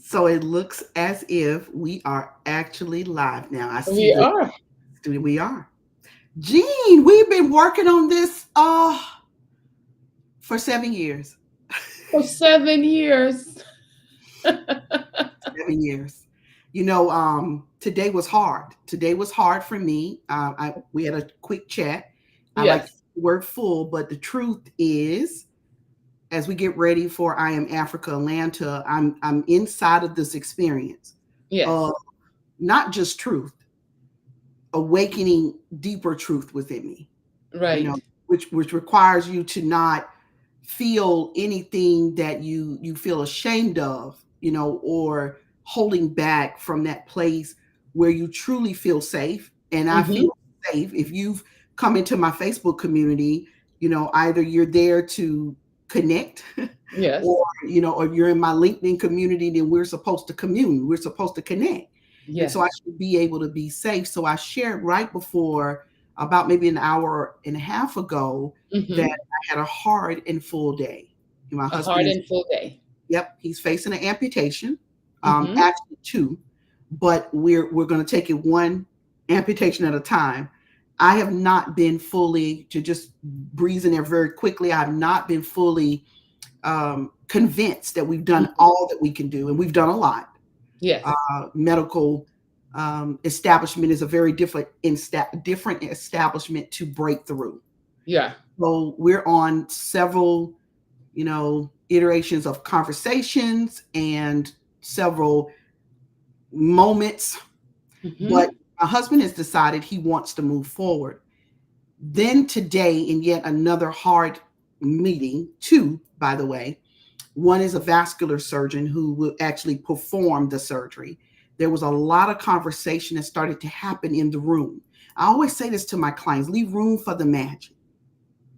So it looks as if we are actually live now. I see We the are. studio. We are. Jean, we've been working on this for 7 years. For 7 years. 7 years. Today was hard. Today was hard for me. We had a quick chat. I like to Yes. use the word full, but the truth is, as we get ready for I Am Africa Atlanta, I'm inside of this experience of Yes. not just truth, awakening deeper truth within me, you know, Right. which requires you to not feel anything that you feel ashamed of, or holding back from that place where you truly feel safe. And I Hmm. feel safe if you've come into my Facebook community, either you're there to connect Yes. or you're in my LinkedIn community, then we're supposed to commune, we're supposed to connect. And so I Yes. should be able to be safe. So I shared right before, about maybe an hour and a half ago, that Hmm. I had a hard and full day. My A husband hard is, and full day. yep, he's facing an amputation, Hmm. actually two, but we're going to take it one amputation at a time. I have not been fully, to just breeze in there very quickly, I have not been fully convinced that we've done all that we can do, and we've done a lot. Yes. Medical establishment is a very different establishment to break through. Yeah. So we're on several, iterations of conversations and several moments, but Hmm. my husband has decided he wants to move forward. Then today, in yet another hard meeting, two, by the way, one is a vascular surgeon who will actually perform the surgery. There was a lot of conversation that started to happen in the room. I always say this to my clients: leave room for the magic.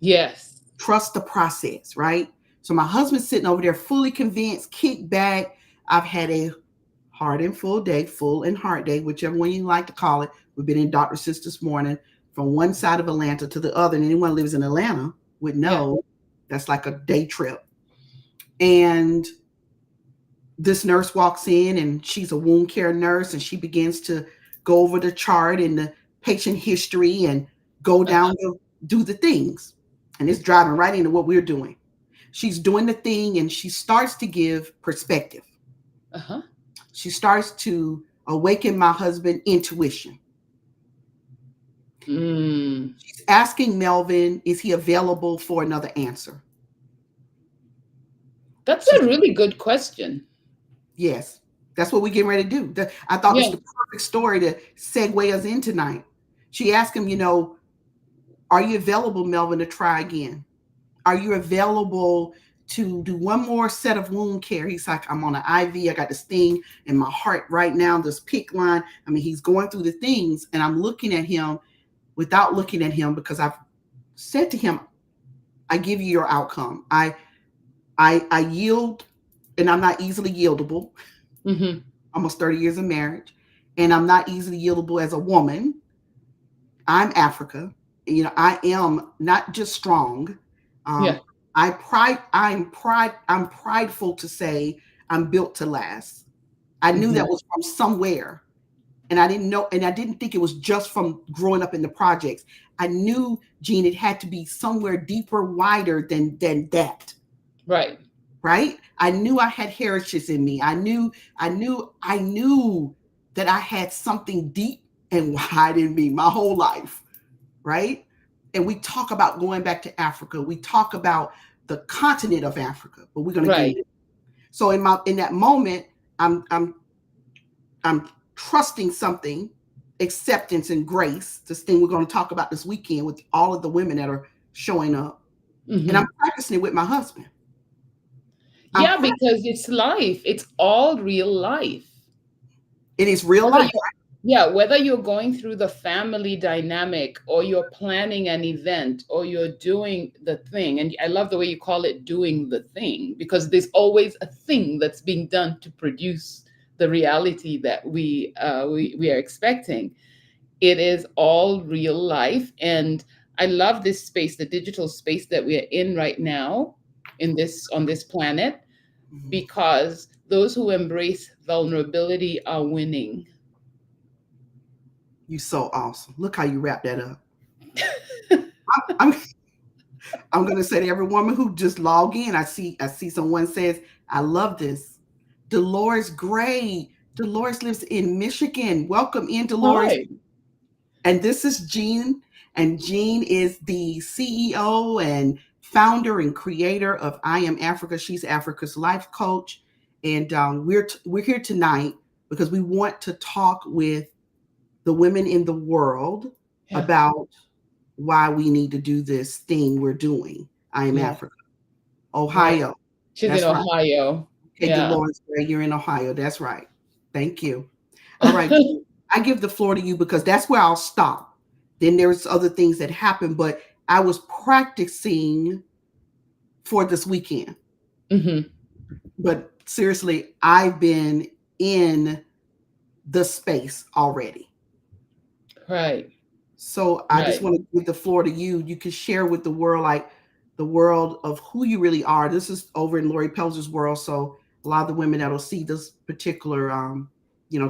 Yes. Trust the process, right? So my husband's sitting over there fully convinced, kick back. I've had a hard and full day, full and hard day, whichever one you like to call it. We've been in doctor since this morning, from one side of Atlanta to the other. And anyone who lives in Atlanta would Yeah. know that's like a day trip. And this nurse walks in, and she's a wound care nurse, and she begins to go over the chart and the patient history and go Uh-huh. down to do the things. And it's driving right into what we're doing. She's doing the thing, and she starts to give perspective. Uh-huh. She starts to awaken my husband intuition. Mm. She's asking Melvin, is he available for another answer? That's She's a really good question. Yes, that's what we're getting ready to do. I thought this Yeah. was the perfect story to segue us in tonight. She asked him, are you available, Melvin, to try again? Are you available to do one more set of wound care? He's like, I'm on an IV. I got this thing in my heart right now, this PIC line. I mean, he's going through the things, and I'm looking at him without looking at him, because I've said to him, I give you your outcome. I yield, and I'm not easily yieldable. Hmm. Almost 30 years of marriage, and I'm not easily yieldable as a woman. I'm Africa. I am not just strong. Yeah. Um, I'm prideful to say I'm built to last. I knew that Hmm. was from somewhere, and I didn't know, and I didn't think it was just from growing up in the projects. I knew, Gene, it had to be somewhere deeper, wider than that. Right. Right? I knew I had heritage in me. I knew that I had something deep and wide in me my whole life, right? And we talk about going back to Africa. We talk about the continent of Africa, but we're going to get Right. into it. So in that moment, I'm I'm I'm trusting something, acceptance and grace. This thing we're going to talk about this weekend with all of the women that are showing up, and I'm Hmm. practicing it with my husband. I'm Yeah, because it's life. It's all real life. It is real Whether life. you, yeah, whether you're going through the family dynamic or you're planning an event or you're doing the thing. And I love the way you call it doing the thing, because there's always a thing that's being done to produce the reality that we are expecting. It is all real life. And I love this space, the digital space that we are in right now in this on this planet, Mhm. because Those who embrace vulnerability are winning. You so awesome. Look how you wrap that up. I'm I'm gonna say to every woman who just log in, I see someone says, I love this. Dolores Gray. Dolores lives in Michigan. Welcome in, Dolores. Hi. And this is Jean. And Jean is the CEO and founder and creator of I Am Africa. She's Africa's life coach. And we're here tonight because we want to talk with the women in the world Yeah. about why we need to do this thing we're doing. I Am Yeah. Africa. Right. Ohio. She's in That's right. Ohio. Okay, Yeah. Dolores Gray, you're in Ohio. That's right. Thank you. All right. I give the floor to you because that's where I'll stop. Then there's other things that happen, but I was practicing for this weekend. Hmm. But seriously, I've been in the space already. Right. So I just Right. want to give the floor to you. You can share with the world, like the world of who you really are. This is over in Lori Pelzer's world. So a lot of the women that'll see this particular,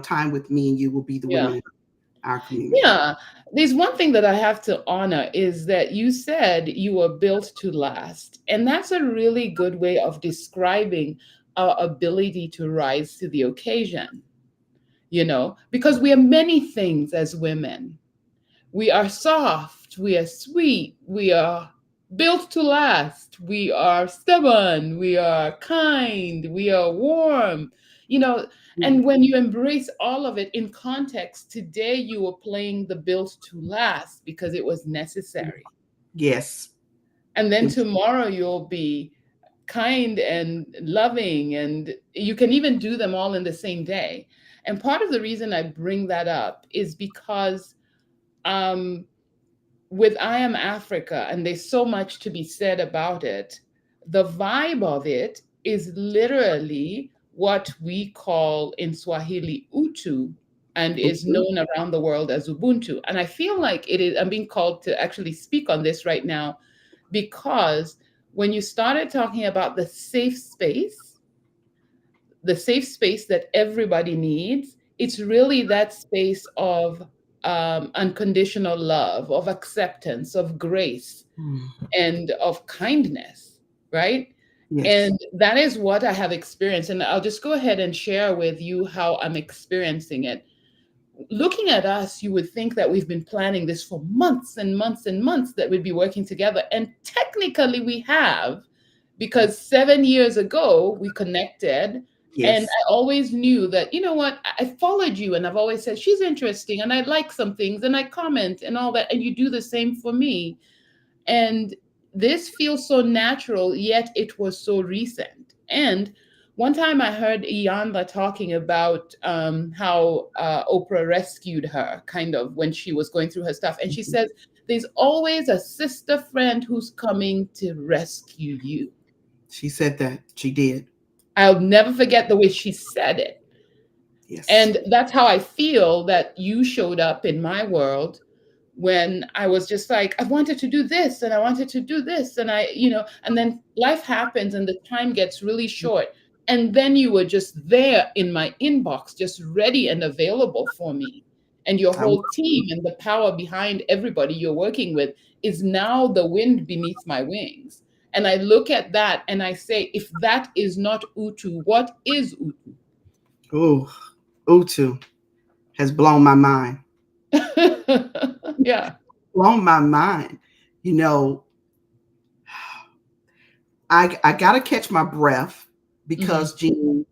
time with me and you will be the Yeah. women in our community. Yeah. There's one thing that I have to honor is that you said you were built to last. And that's a really good way of describing our ability to rise to the occasion, because we are many things as women. We are soft, we are sweet, we are built to last, we are stubborn, we are kind, we are warm, you know. And when you embrace all of it in context, today you were playing the built to last because it was necessary. Yes. And then tomorrow you'll be kind and loving, and you can even do them all in the same day. And part of the reason I bring that up is because um, with I Am Africa, and there's so much to be said about it, the vibe of it is literally what we call in Swahili Utu and is Mhm. known around the world as Ubuntu. And I feel like it is, I'm being called to actually speak on this right now because when you started talking about the safe space that everybody needs, it's really that space of unconditional love, of acceptance, of grace, Mm. and of kindness, right? Yes. And that is what I have experienced. And I'll just go ahead and share with you how I'm experiencing it. Looking at us, you would think that we've been planning this for months and months and months, that we'd be working together. And technically, we have, because 7 years ago, we connected. And Yes. I always knew that, you know what, I followed you and I've always said, she's interesting. And I like some things and I comment and all that. And you do the same for me. And this feels so natural, yet it was so recent. And one time I heard Iyanla talking about how Oprah rescued her, kind of, when she was going through her stuff. And she says, there's always a sister friend who's coming to rescue you. She said that. She did. I'll never forget the way she said it. Yes. And that's how I feel that you showed up in my world when I was just like, I wanted to do this and I wanted to do this. And and then life happens and the time gets really short. And then you were just there in my inbox, just ready and available for me. And your I, whole team and the power behind everybody you're working with is now the wind beneath my wings. And I look at that and I say, if that is not Utu, what is oh, Utu has blown my mind. Utu? Yeah. Blown my mind. You know, I gotta catch my breath Hmm. because Jean,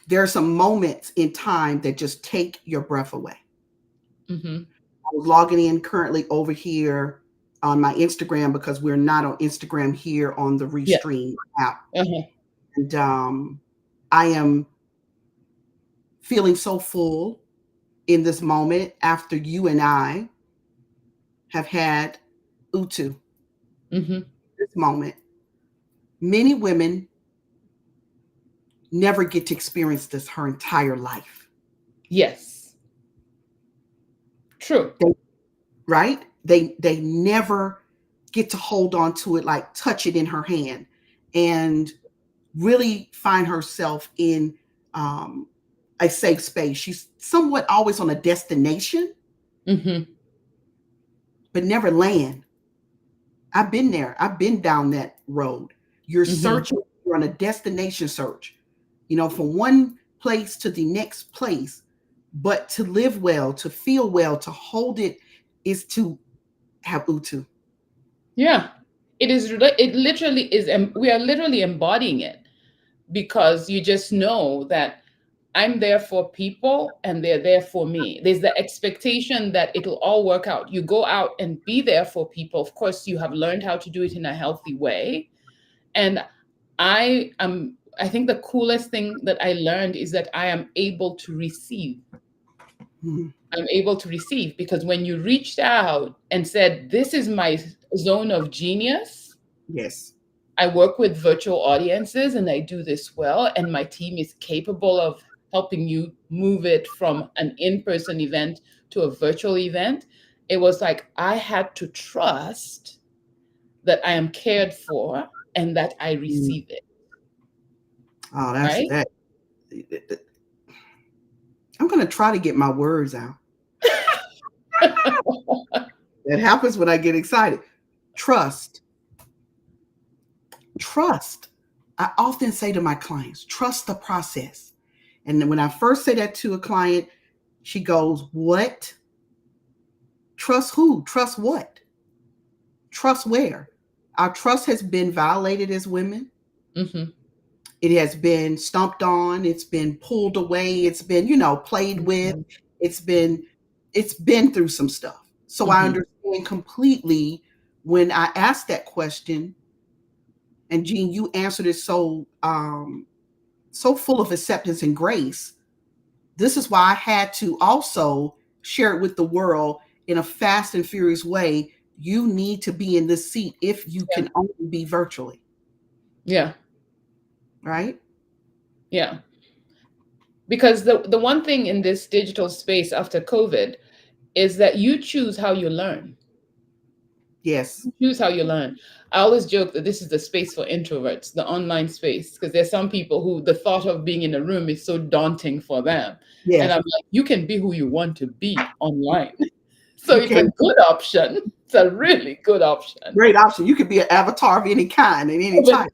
there are some moments in time that just take your breath away. Hmm. I was logging in currently over here on my Instagram because we're not on Instagram here on the Yeah. Restream app. Uh-huh. And I am feeling so full in this moment after you and I have had Utu, Hmm. this moment. Many women never get to experience this her entire life. Yes. True. They, right? They never get to hold on to it, like touch it in her hand. And really find herself in um, a safe space. She's somewhat always on a destination, Mm-hmm. but never land. I've been there. I've been down that road. You're Mm-hmm. searching, you're on a destination search, from one place to the next place. But to live well, to feel well, to hold it is to have Utu. Yeah. It literally is. We are literally embodying it, because you just know that I'm there for people and they're there for me. There's the expectation that it'll all work out. You go out and be there for people. Of course, you have learned how to do it in a healthy way. And I think the coolest thing that I learned is that I am able to receive. Mhm. I'm able to receive, because when you reached out and said, "This is my zone of genius," Yes. I work with virtual audiences and I do this well, and my team is capable of helping you move it from an in person event to a virtual event. It was like I had to trust that I am cared for and that I Mm. receive it, Oh, that's right? that. I'm gonna try to get my words out. That happens when I get excited. Trust. Trust. I often say to my clients, trust the process. And then when I first say that to a client, she goes, "What? Trust who? Trust what? Trust where?" Our trust has been violated as women. Hmm. It has been stomped on, it's been pulled away, it's been, played with, Hmm. it's been it's been through some stuff. So I Hmm. understand completely when I asked that question, and Jean, you answered it so full of acceptance and grace. This is why I had to also share it with the world in a fast and furious way. You need to be in this seat if you Yeah. can only be virtually, Yeah. right? Yeah. Because the one thing in this digital space after COVID is that you choose how you learn. Yes. Choose how you learn. I always joke that this is the space for introverts, the online space, because there's some people who the thought of being in a room is so daunting for them. And Yes. I'm like, you can be who you want to be online. So You it's a can. good option. It's a really good option. Great option. You could be an avatar of any kind and any type,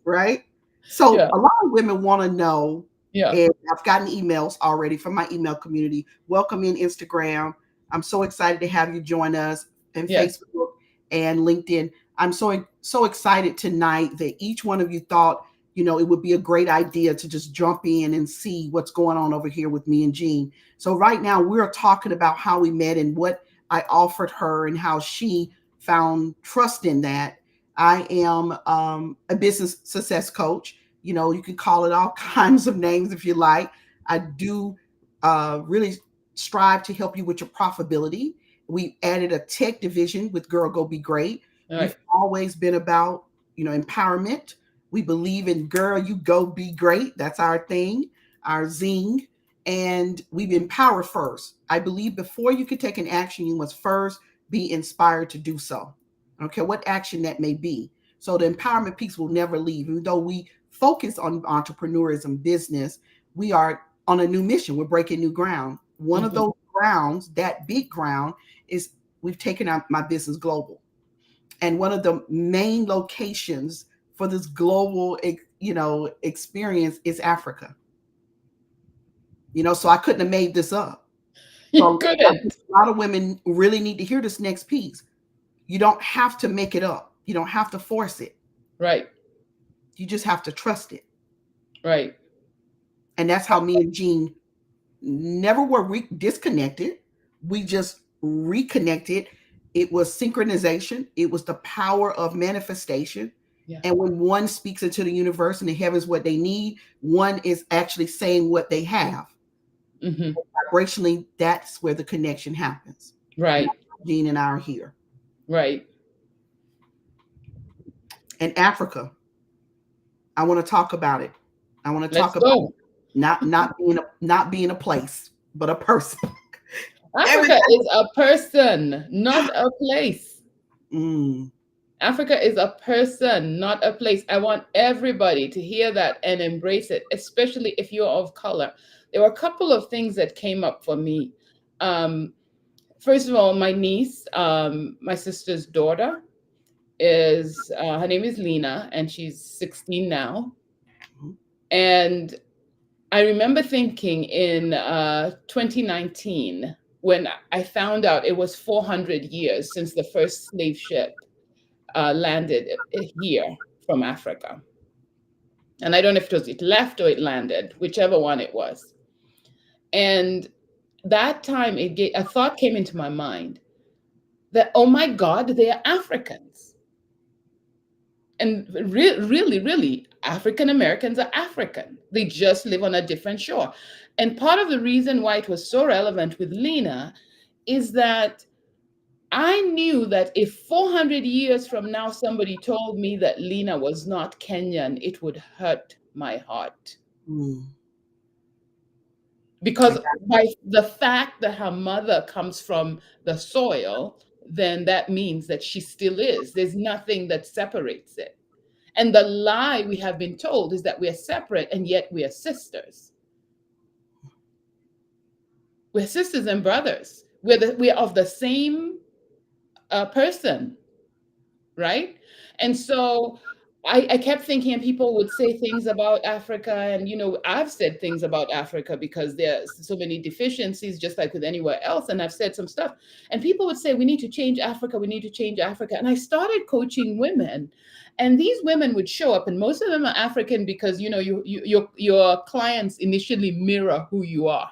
right? So Yeah, a lot of women want to know, yeah, and I've gotten emails already from my email community. Welcome in Instagram. I'm so excited to have you join us in yes, Facebook and LinkedIn. I'm so excited tonight that each one of you thought, it would be a great idea to just jump in and see what's going on over here with me and Jean. So right now we're talking about how we met and what I offered her and how she found trust in that. I am a business success coach. You can call it all kinds of names if you like. I do really strive to help you with your profitability. We added a tech division with Girl Go Be Great. all We've right, always been about, empowerment. We believe in girl, you go be great. That's our thing, our zing. And we empower first. I believe before you can take an action, you must first be inspired to do so. Okay, what action that may be. So the empowerment piece will never leave. Even though we focus on entrepreneurism, business, we are on a new mission. We're breaking new ground. One of hmm, those grounds, that big ground, is we've taken out my business global. And one of the main locations for this global, experience is Africa. So I couldn't have made this up. you So I think couldn't, a lot of women really need to hear this next piece. You don't have to make it up. You don't have to force it. right, You just have to trust it. right, And that's how me and Jean never were disconnected. We just reconnected. It was synchronization. It was the power of manifestation. yeah, And when one speaks into the universe and the heavens what they need, one is actually saying what they have. hmm, Vibrationally, that's where the connection happens. And right, that's why Jean and I are here. right. And Africa, I want to talk about it. I want to Let's talk about go. not being a place, but a person. Every Africa is a person, not a place. mm, Africa is a person, not a place. I want everybody to hear that and embrace it, especially if you're of color. There were a couple of things that came up for me. Um, First of all, my niece, my sister's daughter, is her name is Lena, and she's 16 now. Mhm. And I remember thinking in 2019, when I found out it was 400 years since the first slave ship landed here from Africa. And I don't know if it left or it landed, whichever one it was. And that time, a thought came into my mind that, oh my God, they are Africans. And really, really, African Americans are African. They just live on a different shore. And part of the reason why it was so relevant with Lena is that I knew that if 400 years from now somebody told me that Lena was not Kenyan, it would hurt my heart. Mm. I Because got by the fact that her mother comes from the soil, then that means that she still is. There's nothing that separates it. And the lie we have been told is that we are separate and yet we are sisters. We're sisters and brothers. We're of the same person, right? And so I kept thinking, and people would say things about Africa, and I've said things about Africa because there's so many deficiencies, just like with anywhere else. And I've said some stuff, and people would say, "We need to change Africa. We need to change Africa." And I started coaching women, and these women would show up, and most of them are African because your clients initially mirror who you are,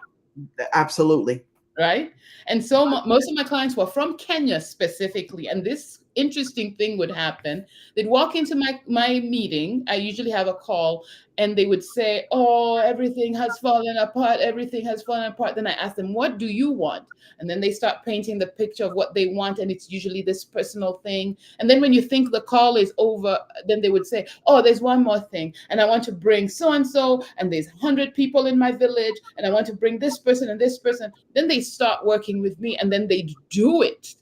absolutely. right? And so most of my clients were from Kenya specifically, and this interesting thing would happen. They'd walk into my meeting. I usually have a call, and they would say, "Oh, everything has fallen apart. Everything has fallen apart." Then I ask them, "What do you want?" And then they start painting the picture of what they want, and it's usually this personal thing. And then when you think the call is over, then they would say, "Oh, there's one more thing, and I want to bring so and so, and there's 100 people in my village, and I want to bring this person and this person." Then they start working with me, and then they do it.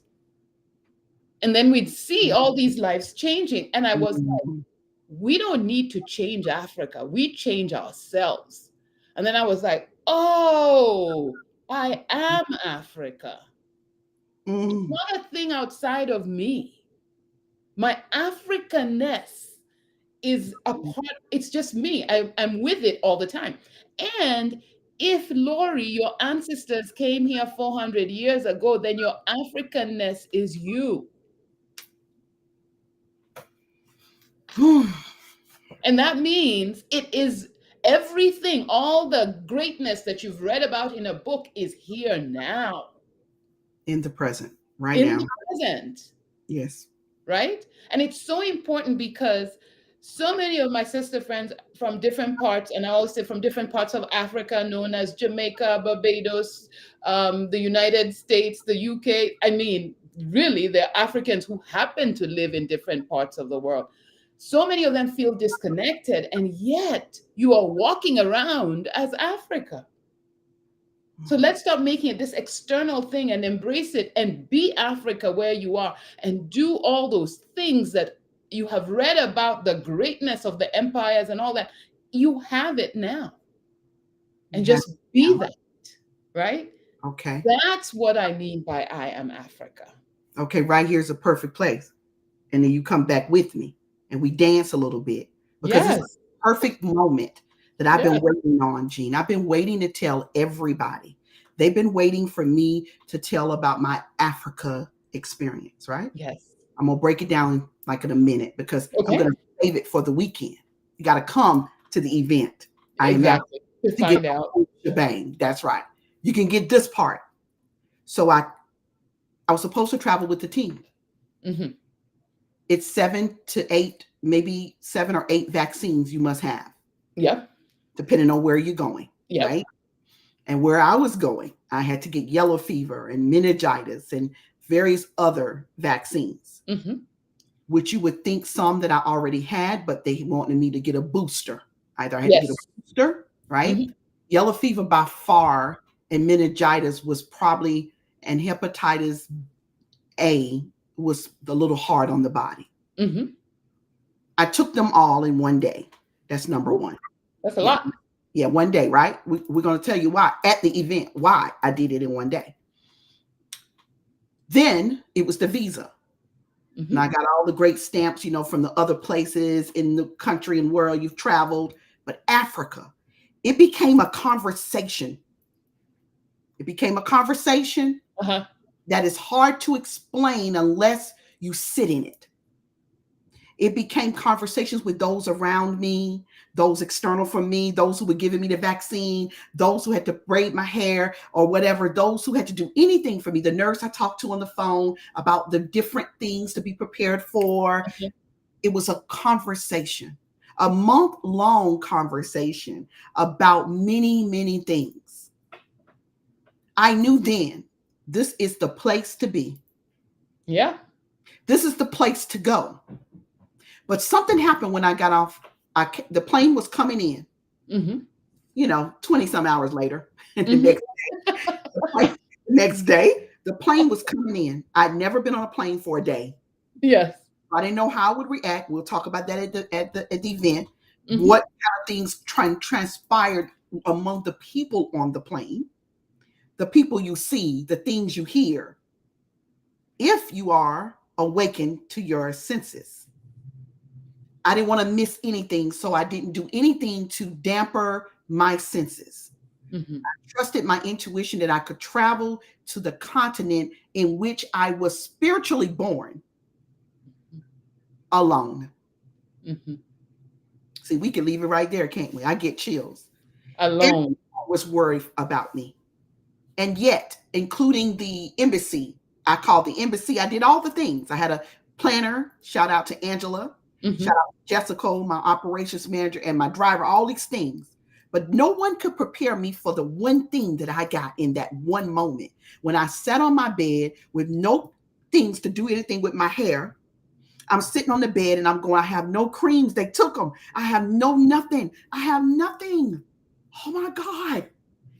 And then we'd see all these lives changing. And I was like, Mhm. we don't need to change Africa. We change ourselves. And then I was like, oh, I am Africa. It's Mm. not a thing outside of me. My Africanness is a part, it's just me. I'm with it all the time. And if Lori, your ancestors came here 400 years ago, then your Africanness is you. And that means it is everything, all the greatness that you've read about in a book is here now, In the present, right in now. the present, Yes. right? And it's so important because so many of my sister friends from different parts, and I always say from different parts of Africa, known as Jamaica, Barbados, the United States, the UK. I mean, really, they're Africans who happen to live in different parts of the world. So many of them feel disconnected, and yet you are walking around as Africa. So let's stop making it this external thing and embrace it and be Africa where you are and do all those things that you have read about the greatness of the empires and all that. You have it now, You and have just be now. that, right? Okay. That's what I mean by I am Africa. Okay. Right here's a perfect place. And then you come back with me and we dance a little bit because it's a Yes, perfect moment that I've been yes, waiting on, Jean. I've been waiting to tell everybody. They've been waiting for me to tell about my Africa experience, right? yes. I'm going to break it down like in a minute because I'm Okay, going to save it for the weekend. You got to come to the event. I am at exactly. To to get find the out. whole shebang. That's right. You can get this part. So I was supposed to travel with the team. Hmm. It's 7 to 8, maybe 7 or 8 vaccines you must have, Yep, depending on where you're going, yep. right? And where I was going, I had to get yellow fever and meningitis and various other vaccines, Hmm. which you would think some that I already had, but they wanted me to get a booster. Either I had to get a Yes. booster, right? Hmm. Yellow fever by far, and meningitis was probably, and hepatitis A was the little hard on the body. Mm-hmm. I took them all in one day. That's number one. That's a Yeah. lot. Yeah, one day, right? We're going to tell you why at the event, why I did it in one day. Then it was the visa. And Mm-hmm. I got all the great stamps, from the other places in the country and world you've traveled. But Africa, it became a conversation. It became a conversation Uh-huh. that is hard to explain unless you sit in it. It became conversations with those around me, those external from me, those who were giving me the vaccine, those who had to braid my hair or whatever, those who had to do anything for me. The nurse I talked to on the phone about the different things to be prepared for. Okay. It was a conversation, a month-long conversation about many, many things. I knew then this is the place to be. Yeah. This is the place to go. But something happened when I got off. The plane was coming in, Mm-hmm. 20 some hours later. And the Mm-hmm. next day, the plane was coming in. I'd never been on a plane for a day. Yes. I didn't know how I would react. We'll talk about that at the event. Mm-hmm. What kind of things transpired among the people on the plane, the people you see, the things you hear, if you are awakened to your senses. I didn't want to miss anything, so I didn't do anything to damper my senses. Mm-hmm. Trusted my intuition that I could travel to the continent in which I was spiritually born alone. Mm-hmm. See, we can leave it right there, can't we? I get chills. Everyone Alone. was worried about me. And yet, including the embassy, I called the embassy. I did all the things. I had a planner. Shout out to Angela. Mm-hmm. Shout out to Jessica, my operations manager, and my driver, all these things. But no one could prepare me for the one thing that I got in that one moment when I sat on my bed with no things to do anything with my hair. I'm sitting on the bed and I'm going, I have no creams. They took them. I have no nothing. I have nothing. Oh my God.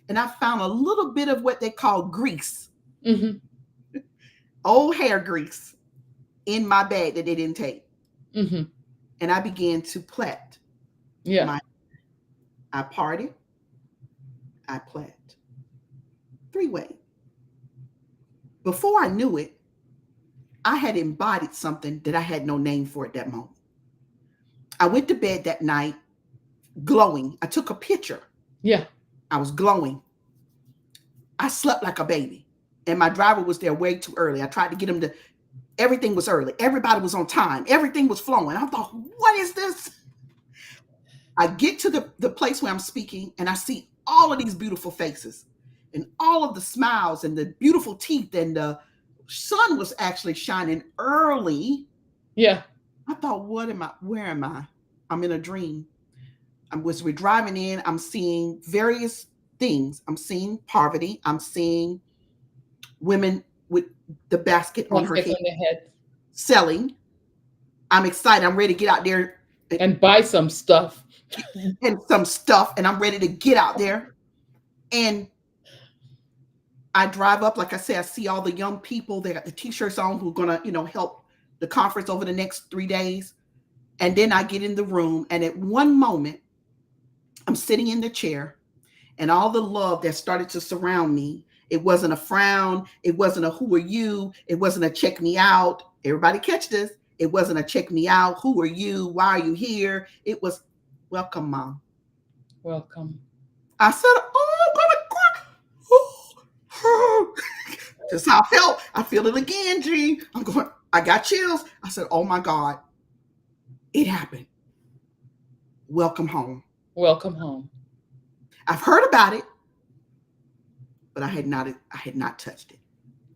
And I found a little bit of what they call grease, Mm-hmm. old hair grease in my bag that they didn't take. Mm-hmm. And I began to plait Yeah. my, I parted, I plait. Three-way. Before I knew it, I had embodied something that I had no name for at that moment. I went to bed that night glowing. I took a picture. Yeah. I was glowing. I slept like a baby. And my driver was there way too early. I tried to get him to, everything was early. Everybody was on time. Everything was flowing. I thought, what is this? I get to the place where I'm speaking and I see all of these beautiful faces and all of the smiles and the beautiful teeth, and the sun was actually shining early. Yeah. I thought, what am I? Where am I? I'm in a dream. We're driving in. I'm seeing various things. I'm seeing poverty. I'm seeing women with the basket on her Baskets head on their head. selling. I'm excited. I'm ready to get out there And buy some stuff. and some stuff, and I'm ready to get out there. And I drive up, like I said, I see all the young people. They got the t-shirts on who are gonna, help the conference over the next 3 days. And then I get in the room, and at one moment, I'm sitting in the chair, and all the love that started to surround me. It wasn't a frown. It wasn't a who are you. It wasn't a check me out. Everybody catch this. It wasn't a check me out. Who are you? Why are you here? It was welcome, mom. Welcome. I said, oh, I'm gonna cry. Oh. That's how I felt. I feel it again, G. I'm going, I got chills. I said, oh my God, it happened. Welcome home. Welcome home. I've heard about it, but I had not touched it.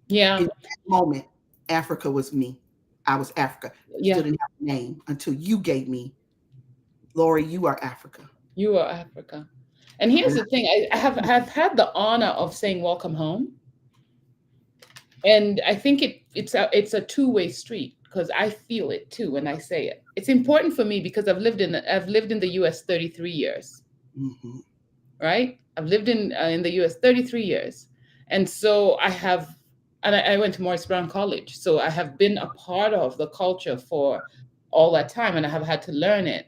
Yeah. In that moment, Africa was me. I was Africa. Still Yeah. didn't have a name until you gave me, Lori, you are Africa. You are Africa. And here's the thing. I have had the honor of saying welcome home. And I think it's a two-way street, because I feel it too when I say it. It's important for me because I've lived in the US 33 years, Mm-hmm. right? I've lived in the US 33 years. And so I went to Morris Brown College. So I have been a part of the culture for all that time, and I have had to learn it.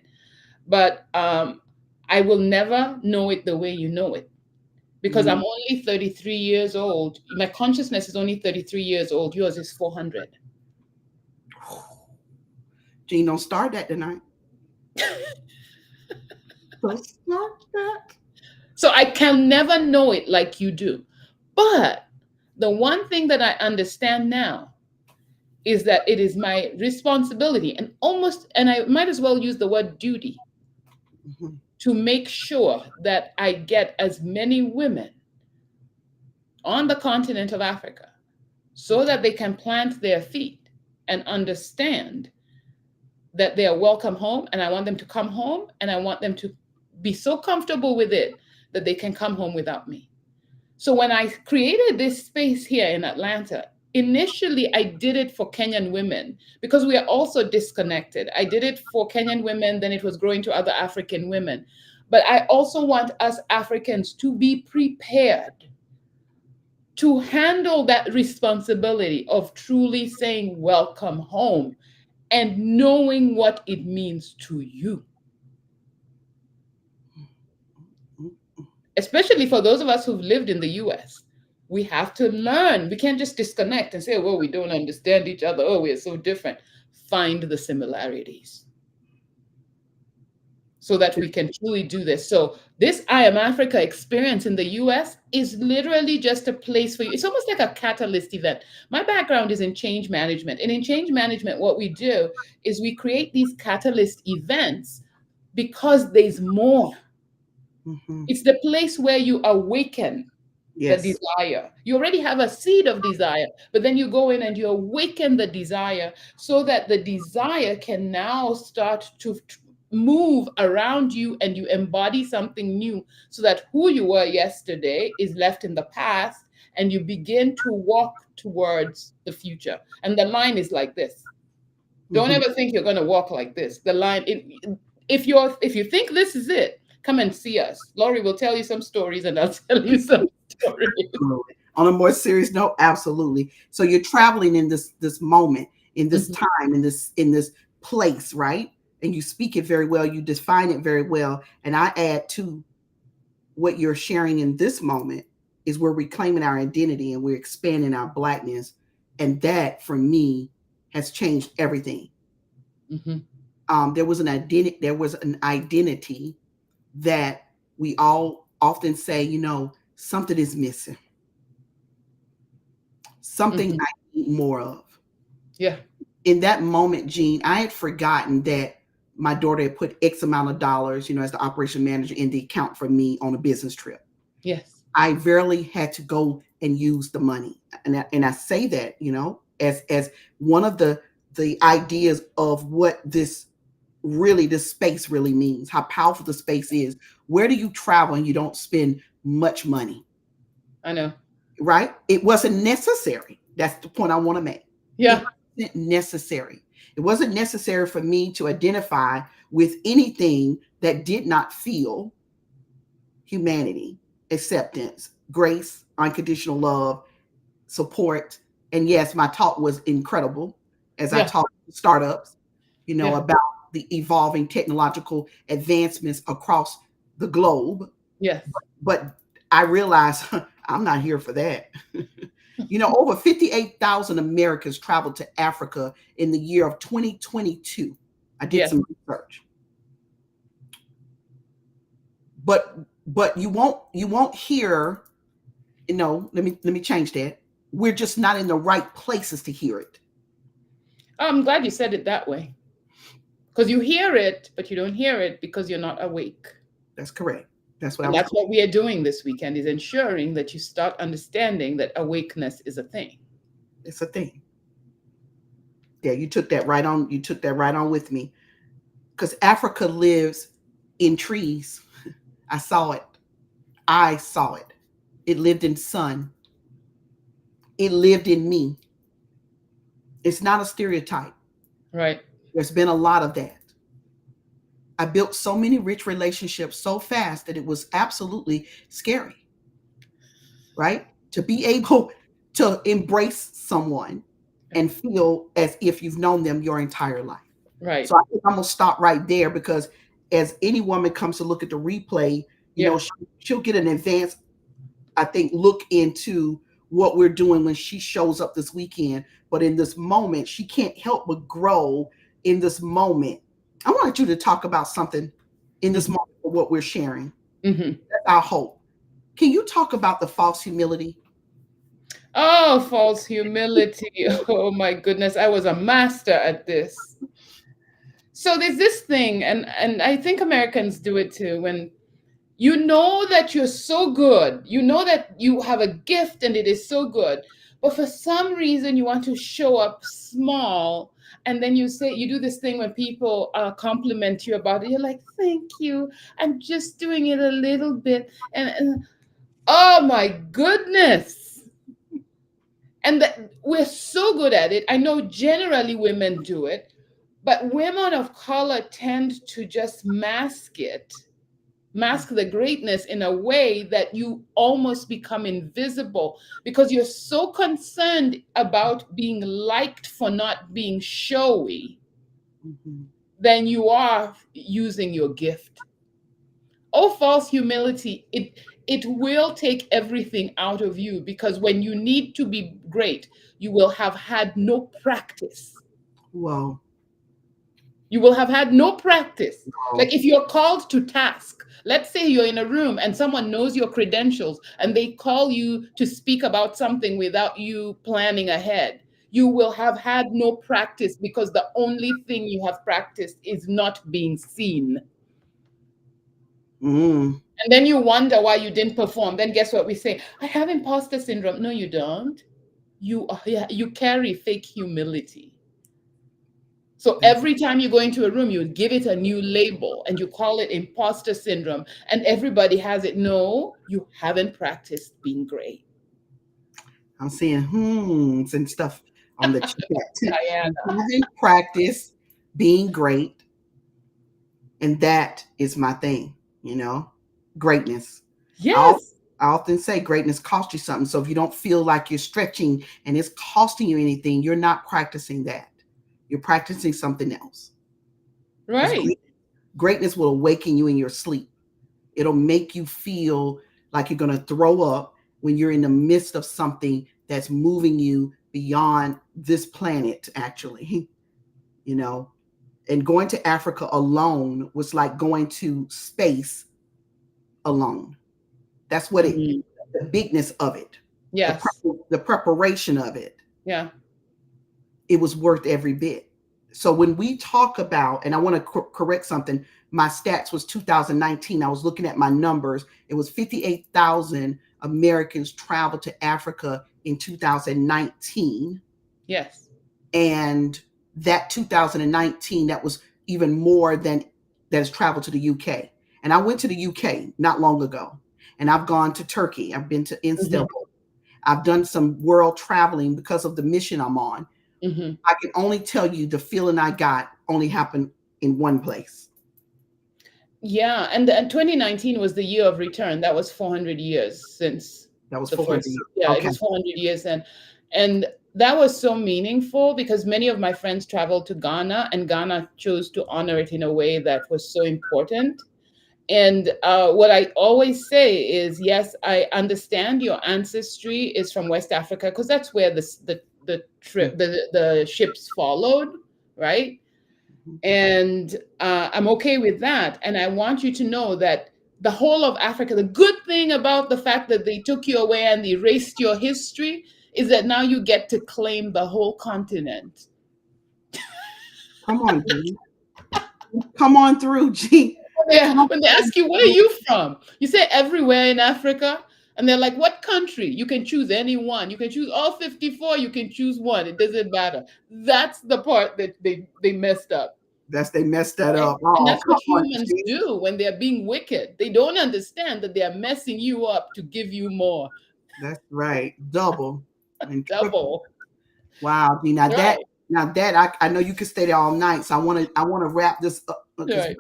But I will never know it the way you know it, because Mm. I'm only 33 years old. My consciousness is only 33 years old. Yours is 400. Jean, don't start that tonight. Don't start that. So I can never know it like you do. But the one thing that I understand now is that it is my responsibility, and I might as well use the word duty, Mhm. to make sure that I get as many women on the continent of Africa so that they can plant their feet and understand that they are welcome home. And I want them to come home, and I want them to be so comfortable with it that they can come home without me. So when I created this space here in Atlanta, initially I did it for Kenyan women because we are also disconnected. I did it for Kenyan women, then it was growing to other African women. But I also want us Africans to be prepared to handle that responsibility of truly saying welcome home and knowing what it means to you. Especially for those of us who've lived in the US. We have to learn. We can't just disconnect and say, well, we don't understand each other. Oh, we're so different. Find the similarities so that we can truly do this. So, this I Am Africa experience in the US is literally just a place for you. It's almost like a catalyst event. My background is in change management. And in change management, what we do is we create these catalyst events because there's more. Mhm. It's the place where you awaken the Yes. desire. You already have a seed of desire, but then you go in and you awaken the desire so that the desire can now start to move around you and you embody something new so that who you were yesterday is left in the past and you begin to walk towards the future. And the line is like this. Don't Mhm. ever think you're going to walk like this. The line, if you think this is it, come and see us. Laurie will tell you some stories, and I'll tell you some stories. Absolutely. On a more serious note, absolutely. So you're traveling in this moment, in this Mhm. time, in this place, right? And you speak it very well. You define it very well. And I add to what you're sharing in this moment is we're reclaiming our identity and we're expanding our blackness, and that for me has changed everything. Mhm. There was an identity that we all often say, something is missing, something Mhm. I need more of. Yeah. In that moment, Jean, I had forgotten that my daughter had put X amount of dollars, as the operation manager in the account for me on a business trip. Yes. I rarely had to go and use the money. And I say that, as one of the ideas of what this space really means, how powerful the space is. Where do you travel and you don't spend much money? I know. Right? It wasn't necessary. That's the point I want to make. It Yeah. wasn't necessary. It wasn't necessary for me to identify with anything that did not feel humanity, acceptance, grace, unconditional love, support. And yes, my talk was incredible as I Yeah. talked to startups, Yeah. about the evolving technological advancements across the globe. Yes. But I realized I'm not here for that. Over 58,000 Americans traveled to Africa in the year of 2022. I did Yes. some research. But you won't hear, let me change that. We're just not in the right places to hear it. Oh, I'm glad you said it that way because you hear it, but you don't hear it because you're not awake. That's correct. That's what I And was that's going. what we are doing this weekend is ensuring that you start understanding that awakeness is a thing. It's a thing. Yeah, you took that right on. You took that right on with me. Because Africa lives in trees. I saw it. I saw it. It lived in sun. It lived in me. It's not a stereotype. Right. There's been a lot of that. I built so many rich relationships so fast that it was absolutely scary, right? To be able to embrace someone Right. and feel as if you've known them your entire life. Right. So I think I'm gonna stop right there because as any woman comes to look at the replay, Yeah. she'll get an advance, I think, look into what we're doing when she shows up this weekend. But in this moment, she can't help but grow in this moment. I wanted you to talk about something in this Hmm. moment for what we're sharing. Hmm. That's our hope. Can you talk about the false humility? Oh, false humility. Oh my goodness, I was a master at this. So there's this thing, and I think Americans do it too, when you know that you're so good, you know that you have a gift and it is so good, but for some reason you want to show up small, and then you do this thing when people compliment you about it. You're like, thank you, I'm just doing it a little bit, and oh my goodness. And that we're so good at it. I know generally women do it, but women of color tend to just mask the greatness in a way that you almost become invisible because you're so concerned about being liked for not being showy Mhm. than you are using your gift. Oh, false humility, it will take everything out of you because when you need to be great, you will have had no practice. Whoa. You will have had no practice. Whoa. Like if you're called to task, let's say you're in a room and someone knows your credentials and they call you to speak about something without you planning ahead. You will have had no practice because the only thing you have practiced is not being seen. Mm. And then you wonder why you didn't perform. Then guess what we say? I have imposter syndrome. No, you don't. Yeah, you carry fake humility. So That's every time you go into a room, you give it a new label and you call it imposter syndrome, and everybody has it. No, you haven't practiced being great. I'm seeing hmms and stuff on the chat. You Diana. haven't practiced being great, and that is my thing. You know, greatness. I Yes, I often say greatness costs you something. So if you don't feel like you're stretching and it's costing you anything, you're not practicing that. You're practicing something else. Because right. greatness will awaken you in your sleep. It'll make you feel like you're going to throw up when you're in the midst of something that's moving you beyond this planet, actually. You know, and going to Africa alone was like going to space alone. That's what it, Mhm. the bigness of it, the, Yes. the preparation of it, Yeah. it was worth every bit. So when we talk about, and I want to correct something, my stats was 2019. I was looking at my numbers. It was 58,000 Americans traveled to Africa in 2019. Yes. And that 2019, that was even more than that has traveled to the UK. And I went to the UK not long ago. And I've gone to Turkey. I've been to Hmm. Istanbul. I've done some world traveling because of the mission I'm on. Hmm. I can only tell you the feeling I got only happened in one place. Yeah. And 2019 was the year of return. That was 400 years since That was the 400 first. years. Yeah, it Okay. was 400 years. And that was so meaningful because many of my friends traveled to Ghana, and Ghana chose to honor it in a way that was so important. And what I always say is, yes, I understand your ancestry is from West Africa because that's where the trip the ships followed, right? Mhm. And I'm okay with that. And I want you to know that the whole of Africa, the good thing about the fact that they took you away and erased your history is that now you get to claim the whole continent. Come on, G. Come on through, G. Yeah, Come when they on ask you, where are through. you from? You say everywhere in Africa. And they're like, what country? You can choose any one. You can choose all 54. You can choose one. It doesn't matter. That's the part that they messed up. They messed that Right? up. And Oh, that's what come on, humans G. do when they're being wicked. They don't understand that they are messing you up to give you more. That's right. Double and triple. Double. Wow, G. Right. Now that I know you could stay there all night. So I want to wrap this up because Right.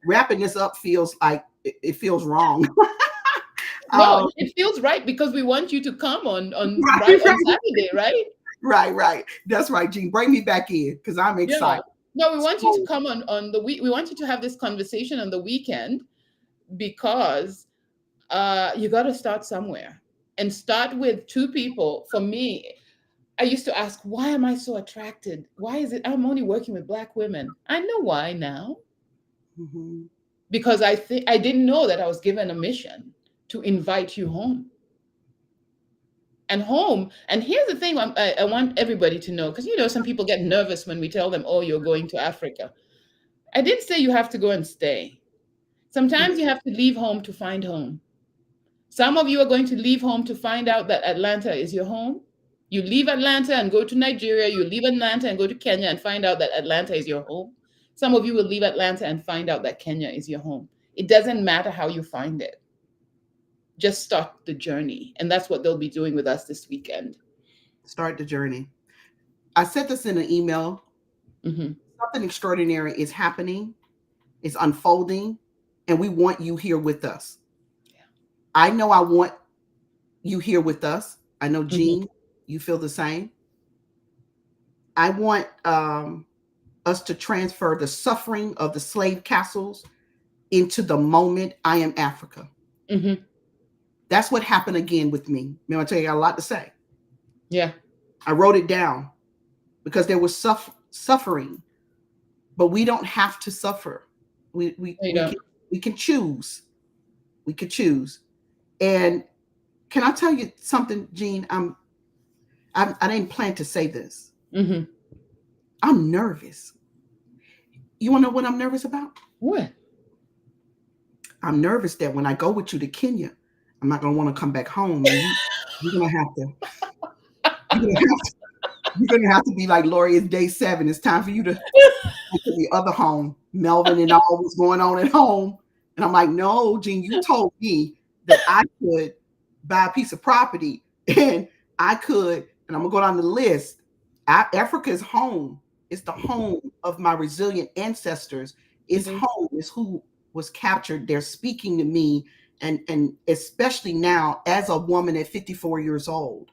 wrapping this up feels like it feels wrong. No, um, it feels right because we want you to come on right, right on right, Saturday, right? right, right. That's right, Gene. Bring me back in because I'm Yeah. excited. No, we want you to So, come on the week. We want you to have this conversation on the weekend because you got to start somewhere and start with two people. For me, I used to ask, why am I so attracted? Why is it I'm only working with Black women? I know why now. mhm, Because I think I didn't know that I was given a mission to invite you home. And home, and here's the thing I want everybody to know, because some people get nervous when we tell them, oh, you're going to Africa. I didn't say you have to go and stay. mhm. Sometimes you have to leave home to find home. Some of you are going to leave home to find out that Atlanta is your home. You leave Atlanta and go to Nigeria. You leave Atlanta and go to Kenya and find out that Atlanta is your home. Some of you will leave Atlanta and find out that Kenya is your home. It doesn't matter how you find it. Just start the journey. And that's what they'll be doing with us this weekend. Start the journey. I sent this in an email. Hmm. Something extraordinary is happening, it's unfolding, and we want you here with us. I know I want you here with us. I know, Hmm. Jean, you feel the same. I want us to transfer the suffering of the slave castles into the moment I am Africa. Hmm. That's what happened again with me. Remember, I tell you, I got a lot to say. Yeah. I wrote it down because there was suffering, but we don't have to suffer. We we You we know. can we can choose. We could choose. And can I tell you something, Jean? I didn't plan to say this. Hmm. I'm nervous. You want to know what I'm nervous about? What? I'm nervous that when I go with you to Kenya, I'm not gonna want to come back home, and you're gonna have to you're gonna have to you're gonna have to be like, Lori, it's day 7. It's time for you to go to the other home, Melvin, and all what's going on at home. And I'm like, no, Gene, you told me that I could buy a piece of property and I could, and I'm gonna go down the list. Africa is home. It's the home of my resilient ancestors. It It's is. home. It's who was captured. They're speaking to me, and especially now as a woman at 54 years old,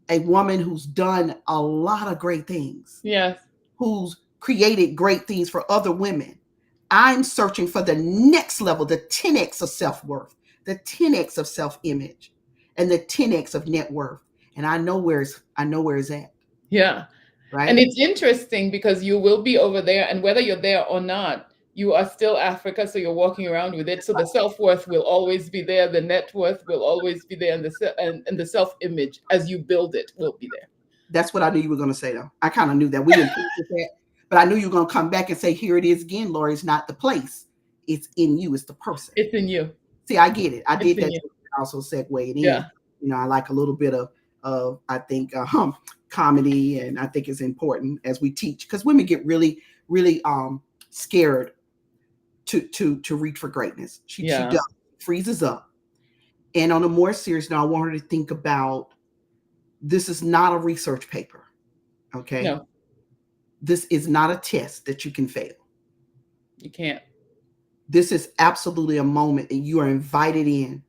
a woman who's done a lot of great things, Yes. who's created great things for other women. I'm searching for the next level, the 10x of self worth, the 10x of self image, and the 10x of net worth. And I know where it's at, Yeah. And right? it's interesting because you will be over there, and whether you're there or not, you are still Africa. So you're walking around with it. So the self worth will always be there. The net worth will always be there, and and the self image as you build it will be there. That's what I knew you were going to say, though. I kind of knew that. We didn't practice that, but I knew you were going to come back and say, here it is again, Lori. It's not the place, it's in you, it's the person. It's in you. See, I get it. I It's did in that you. to also segue it in. Yeah. I like a little bit of I think comedy, and I think it's important as we teach because women get really scared to reach for greatness. She Yeah. does, freezes up. And on a more serious note, I want her to think about this is not a research paper. Okay, No, this is not a test that you can fail. you can't. This is absolutely a moment that you are invited in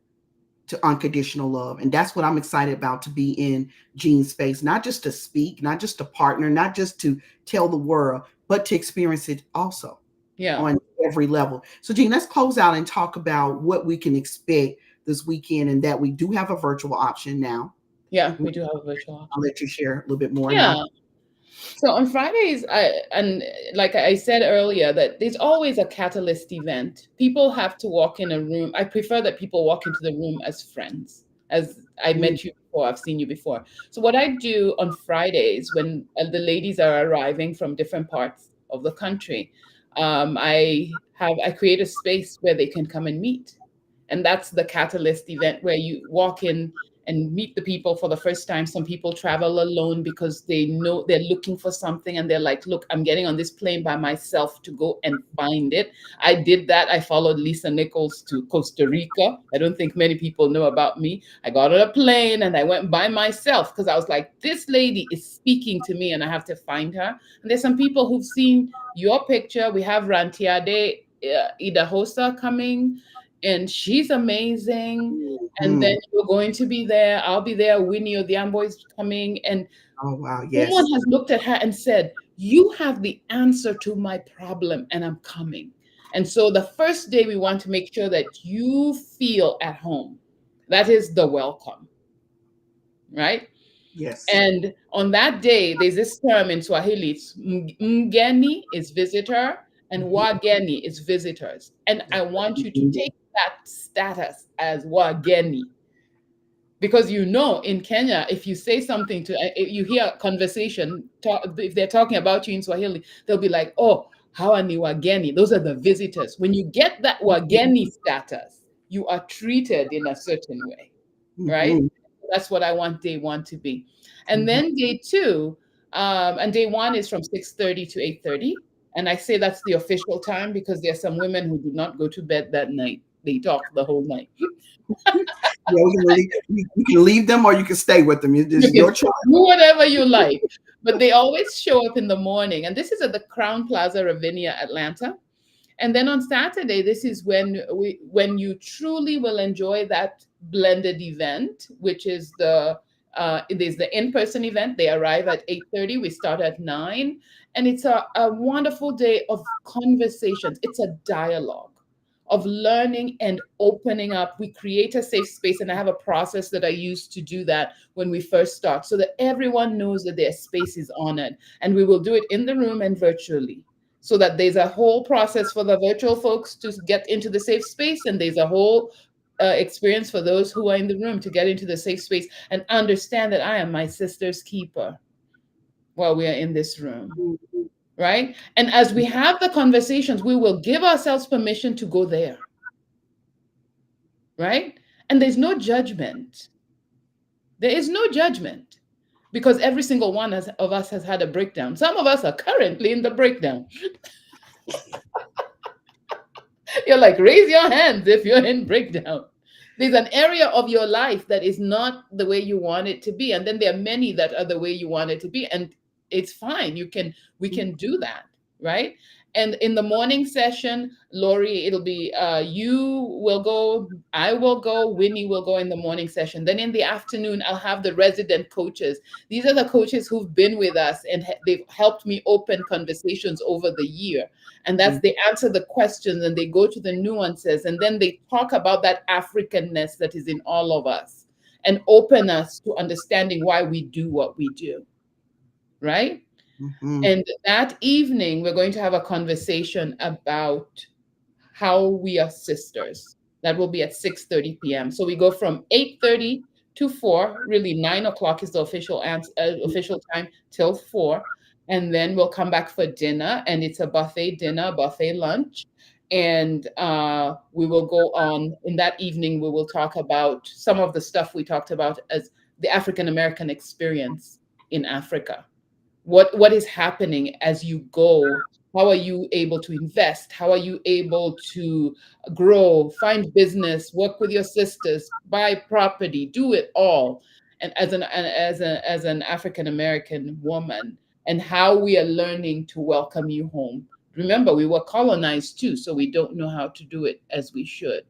to unconditional love. And that's what I'm excited about, to be in Jean's space, not just to speak, not just to partner, not just to tell the world, but to experience it also Yeah. on every level. So, Jean, let's close out and talk about what we can expect this weekend, and that we do have a virtual option now. Yeah. We do have a virtual I'll option. let you share a little bit more now. Yeah. So on Fridays, and like I said earlier, that there's always a catalyst event. People have to walk in a room. I prefer that people walk into the room as friends. As I Mm, met you before, I've seen you before. So what I do on Fridays when the ladies are arriving from different parts of the country, I create a space where they can come and meet, and that's the catalyst event where you walk in and meet the people for the first time. Some people travel alone because they know they're looking for something and they're like, look, I'm getting on this plane by myself to go and find it. I did that. I followed Lisa Nichols to Costa Rica. I don't think many people know about me. I got on a plane and I went by myself because I was like, this lady is speaking to me and I have to find her. And there's some people who've seen your picture. We have Rantiade Idahosa coming, and she's amazing. And then mm, you're going to be there. I'll be there. Winnie Odhiambo is coming. And Oh, wow. Someone Yes. has looked at her and said, "You have the answer to my problem, and I'm coming." And so the first day, we want to make sure that you feel at home. That is the welcome, right? Yes. And on that day, there's this term in Swahili, it's mgeni is visitor, and Mhm. wageni is visitors. And I want you to take that status as wageni, because you know in Kenya, if you say something to, if you hear a conversation, if they're talking about you in Swahili, they'll be like, "Oh, hawa ni wageni." Those are the visitors. When you get that wageni status, you are treated in a certain way, right? Mhm. That's what I want day one to be. And Mhm. then day two, and day one is from 6:30 to 8:30. And I say that's the official time because there are some women who do not go to bed that night. They talk the whole night. Yeah, we can leave them or you can stay with them. It's You just can your do choice. whatever you like. But they always show up in the morning. And this is at the Crown Plaza Ravinia, Atlanta. And then on Saturday, this is when you truly will enjoy that blended event, which is it is the in-person event. They arrive at 8:30. We start at 9. And it's a wonderful day of conversations. It's a dialogue of learning and opening up. We create a safe space, and I have a process that I use to do that when we first start, so that everyone knows that their space is honored. And we will do it in the room and virtually, so that there's a whole process for the virtual folks to get into the safe space, and there's a whole experience for those who are in the room to get into the safe space and understand that I am my sister's keeper while we are in this room, Mhm. right? And as we have the conversations, we will give ourselves permission to go there, right? And there's no judgment. There is no judgment, because every single of us has had a breakdown. Some of us are currently in the breakdown. You're like, raise your hands if you're in breakdown. There's an area of your life that is not the way you want it to be. And then there are many that are the way you want it to be. And it's fine. We can do that, right? And in the morning session, Lori, it'll be you will go, I will go, Winnie will go in the morning session. Then in the afternoon, I'll have the resident coaches. These are the coaches who've been with us, and they've helped me open conversations over the year. And that's, they answer the questions and they go to the nuances, and then they talk about that Africanness that is in all of us and open us to understanding why we do what we do, right? Mhm. And that evening we're going to have a conversation about how we are sisters. That will be at 6:30 p.m. So we go from 8:30 to 4. Really, 9 o'clock is the official time till 4. And then we'll come back for dinner, and it's a buffet dinner, buffet lunch. And we will go on in that evening. We will talk about some of the stuff we talked about as the African American experience in Africa. What is happening as you go? How are you able to invest? How are you able to grow, find business, work with your sisters, buy property, do it all? And as an African American woman, and how we are learning to welcome you home. Remember, we were colonized too, so we don't know how to do it as we should,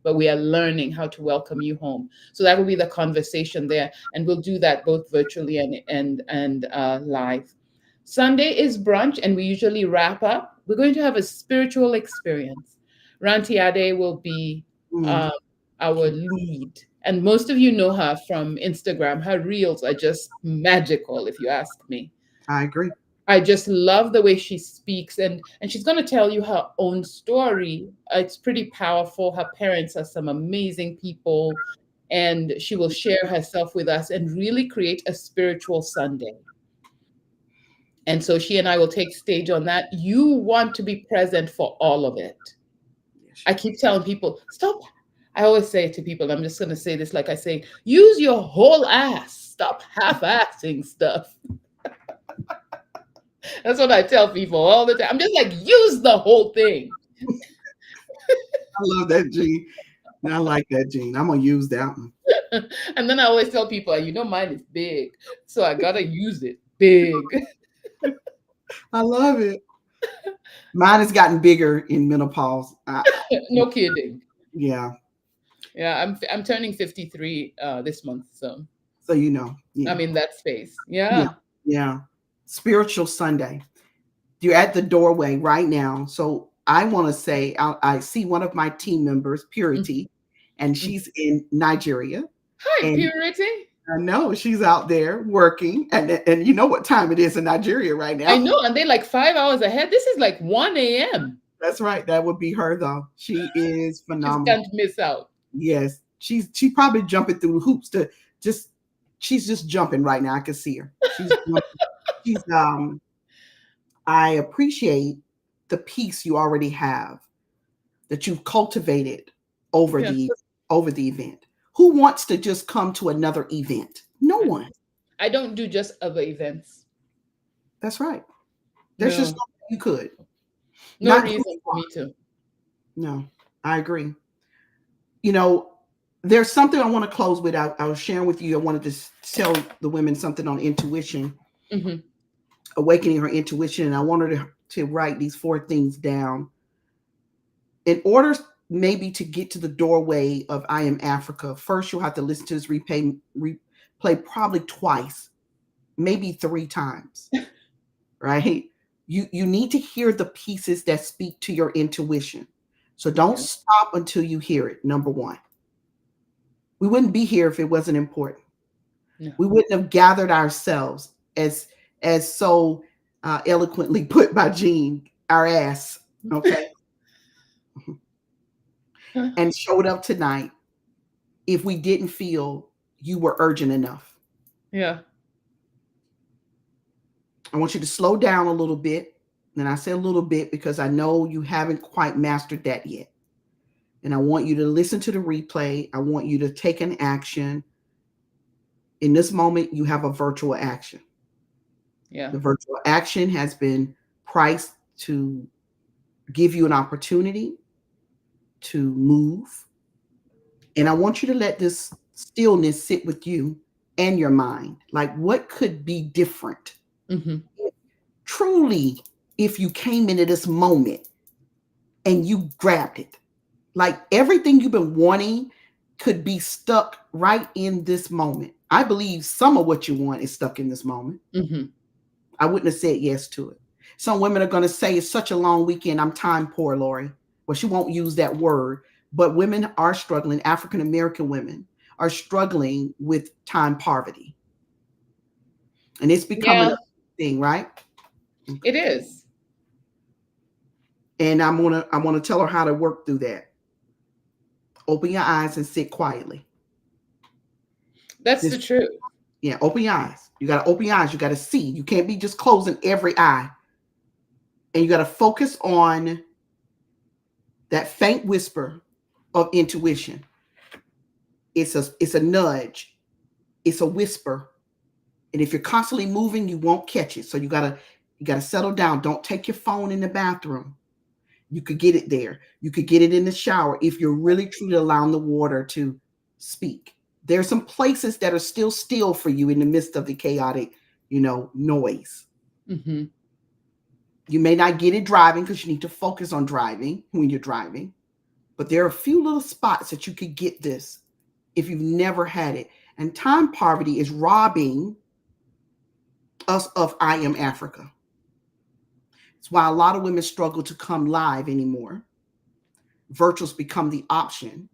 but we are learning how to welcome you home. So that will be the conversation there, and we'll do that both virtually and live. Sunday is brunch, and we usually wrap up. We're going to have a spiritual experience. Rantiade will be Mm. uh, our lead, and most of you know her from Instagram. Her reels are just magical, if you ask me. I agree. I just love the way she speaks, and she's going to tell you her own story. It's pretty powerful. Her parents are some amazing people, and she will share herself with us and really create a spiritual Sunday. And so she and I will take stage on that. You want to be present for all of it. Yes, I you keep telling people, stop. I always say to people, I'm just going to say this like I say, use your whole ass. Stop half-assing stuff. That's what I tell people all the time. I'm just like, use the whole thing. I love that, Gene. I like that, Gene. I'm gonna use that one. And then I always tell people, you know, mine is big, so I gotta use it big. I love it. Mine has gotten bigger in menopause. No kidding. Yeah. Yeah, I'm turning 53 this month, so. So you know, I'm yeah, in that space. yeah, Yeah. yeah. Spiritual Sunday. You're at the doorway right now. So I want to say, I see one of my team members, Mhm. Purity, and Mhm. she's in Nigeria. Hi, And Purity. I know she's out there working. And you know what time it is in Nigeria right I now. know, and they're like 5 hours ahead. This is like 1 a.m. That's right. That would be her, though. She is Just phenomenal. can't miss out. Yes. She probably jumping through hoops to just, she's just jumping right now. I can see her. She's I appreciate the peace you already have that you've cultivated over Yeah. the over the event. Who wants to just come to another event? No I one. I don't do just other events. That's right. There's just No, no way you could. no Not who reason you for me are. to. No, I agree. You know, there's something I want to close with. I was sharing with you. I wanted to tell the women something on intuition, Hmm. awakening her intuition, and I wanted to write these four things down in order maybe to get to the doorway of I Am Africa. First, you'll have to listen to this replay probably twice, maybe three times, right? You need to hear the pieces that speak to your intuition. So don't Okay. stop until you hear it. Number one, we wouldn't be here if it wasn't important. No. We wouldn't have gathered ourselves as so eloquently put by Jean, our ass, okay, and showed up tonight if we didn't feel you were urgent enough. Yeah. I want you to slow down a little bit. And I say a little bit because I know you haven't quite mastered that yet. And I want you to listen to the replay. I want you to take an action. In this moment, you have a virtual action. Yeah. The virtual action has been priced to give you an opportunity to move. And I want you to let this stillness sit with you and your mind. Like, what could be different? Hmm. Truly, if you came into this moment and you grabbed it, like everything you've been wanting could be stuck right in this moment. I believe some of what you want is stuck in this moment. Hmm. I wouldn't have said yes to it. Some women are going to say it's such a long weekend. I'm time poor, Lori. Well, she won't use that word, but women are struggling. African American women are struggling with time poverty, and it's becoming Yeah, a thing, right? Okay. it is. And I'm gonna tell her how to work through that. Open your eyes and sit quietly. That's the Just truth. yeah, open your eyes. You gotta open your eyes. You gotta see. You can't be just closing every eye, and you gotta focus on that faint whisper of intuition. It's a nudge. It's a whisper. And if you're constantly moving, you won't catch it. So you gotta settle down. Don't take your phone in the bathroom. You could get it there. You could get it in the shower if you're really truly allowing the water to speak. There's some places that are still for you in the midst of the chaotic, noise. Hmm. You may not get it driving because you need to focus on driving when you're driving, but there are a few little spots that you could get this if you've never had it. And time poverty is robbing us of I Am Africa. It's why a lot of women struggle to come live anymore. Virtuals become the option.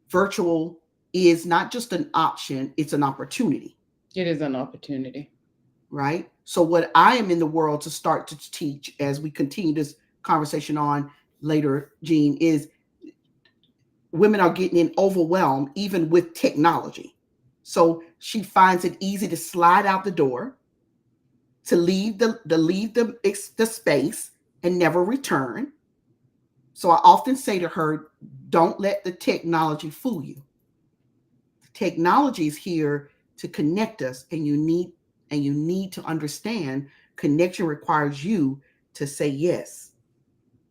Virtual is not just an option, it's an opportunity, It is an opportunity. right? So, what I am in the world to start to teach as we continue this conversation on later, Jean, is women are getting in overwhelmed even with technology. So she finds it easy to slide out the door, to leave the space and never return. So I often say to her, don't let the technology fool you. Technology is here to connect us, and you need to understand connection requires you to say yes.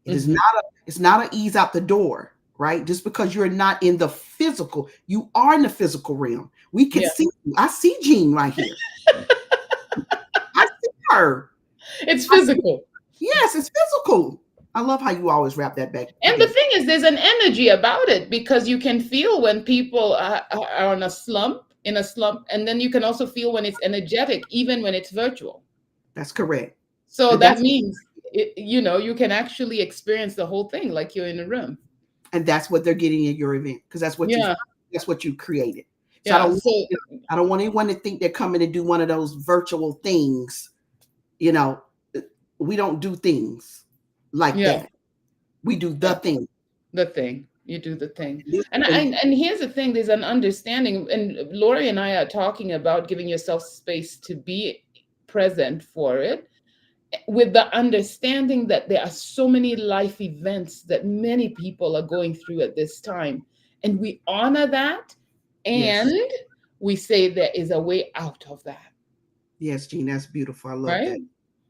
It is Hmm. not a it's not a ease out the door, right? Just because you're not in the physical, you are in the physical realm. We can Yeah, see you. I see Jean right here. I see her. it's I see, physical. yes, it's physical. I love how you always wrap that back And the together. thing is, there's an energy about it because you can feel when people are on a slump. in a slump, and then you can also feel when it's energetic, even when it's virtual. That's correct. So And that that's means you can actually experience the whole thing like you're in a room. and that's what they're getting at your event because Yeah, that's what you created. So yeah. So I don't want anyone to think they're coming to do one of those virtual things. You know, we don't do things like yeah, that. We do the yeah. thing. The thing. You do the thing. And this And and here's the thing, there's an understanding, and Lori and I are talking about giving yourself space to be present for it, with the understanding that there are so many life events that many people are going through at this time. And we honor that, and yes, we say there is a way out of that, yes, Gene, that's beautiful. I love right? that.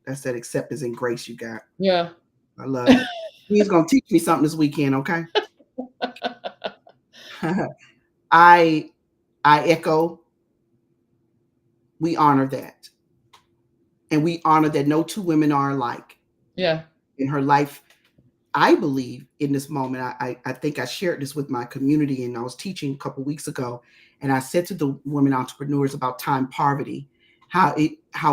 That's that acceptance and grace you got. Yeah. I love it. He's gonna teach me something this weekend, okay? I I echo, we honor that. And we honor that no two women are alike Yeah. in her life. I believe in this moment, I think I shared this with my community, and I was teaching a couple weeks ago, and I said to the women entrepreneurs about time poverty, how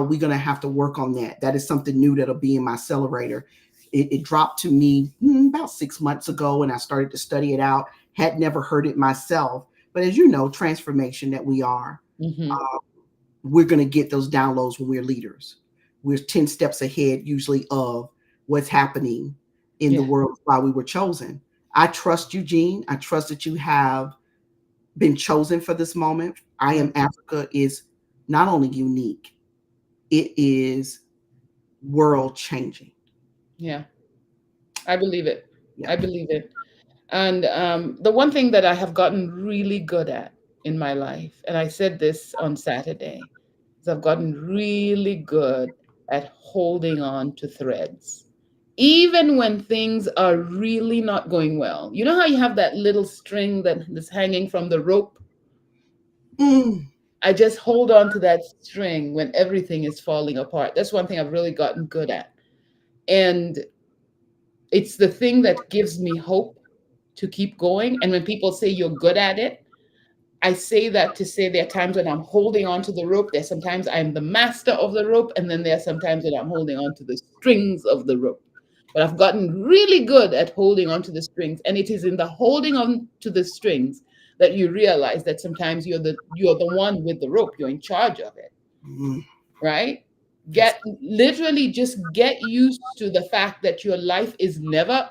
we're gonna have to work on that. That is something new that'll be in my accelerator. It dropped to me about 6 months ago, and I started to study it out. Had never heard it myself, but as you know, transformation that we are, Hmm. we're going to get those downloads when we're leaders. We're 10 steps ahead, usually, of what's happening in the Yeah. world while we were chosen. I trust you, Gene. I trust that you have been chosen for this moment. I Yeah. Am Africa is not only unique, it is world changing. Yeah. I believe it. Yeah. I believe it. And the one thing that I have gotten really good at in my life, and I said this on Saturday, is I've gotten really good at holding on to threads. Even when things are really not going well. You know how you have that little string that is hanging from the rope? Mm, I just hold on to that string when everything is falling apart. That's one thing I've really gotten good at. And it's the thing that gives me hope to keep going. And when people say you're good at it, I say that to say there are times when I'm holding on to the rope. There's sometimes I'm the master of the rope, and then there are sometimes when I'm holding on to the strings of the rope. But I've gotten really good at holding on to the strings, and it is in the holding on to the strings that you realize that sometimes you're the one with the rope. You're in charge of it, mm, right? that's Literally just get used to the fact that your life is never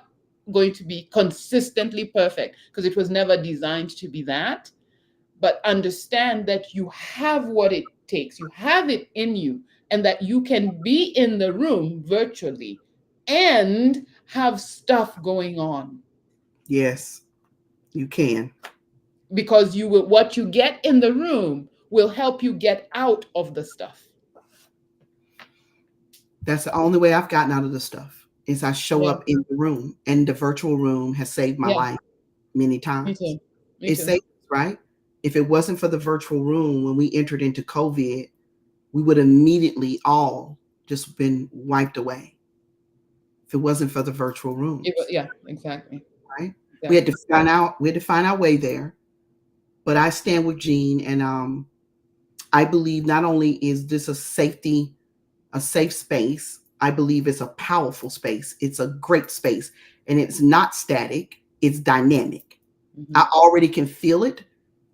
going to be consistently perfect because it was never designed to be that. But understand that you have what it takes, you have it in you, and that you can be in the room virtually and have stuff going on, yes, you can. because what you get in the room will help you get out of the stuff. That's the only way I've gotten out of the stuff is I show Yeah. up in the room, and the virtual room has saved my Yeah. life many Me times. too. Me It too. saved us, right? If it wasn't for the virtual room when we entered into COVID, we would immediately all just been wiped away. If it wasn't for the virtual rooms, Yeah, exactly. right? Exactly. We had to find our way there. But I stand with Gene, and I believe not only is this a safe space, I believe it's a powerful space. It's a great space, and it's not static, it's dynamic. Hmm. I already can feel it.